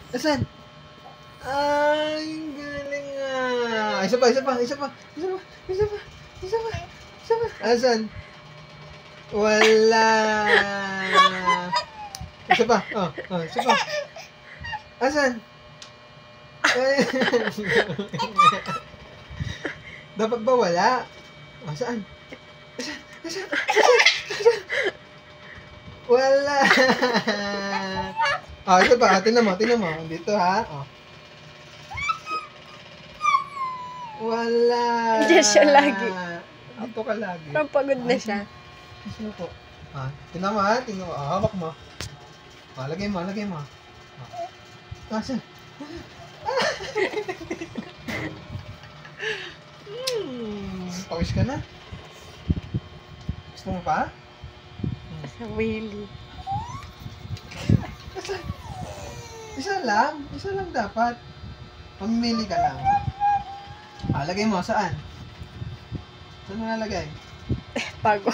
Asan? Ay, galing ah. Isa pa. Asan? Wala. Isa pa. Isa pa. Asan? Ay. Dapat ba wala? Saan? Asan? Wala. Ito pa. Tingnan mo. Dito ha. Wala. Diyan siya lagi. Dito ka lagi. Parang pagod na siya. Sino po? Tingnan mo ha. Hawak mo. Lagay mo. Asan? Pawis ka na? Gusto mo pa? Sa Willy. Isa lang dapat. Pamimili ka lang. Lagay mo, saan? Saan mo nalagay? Pago.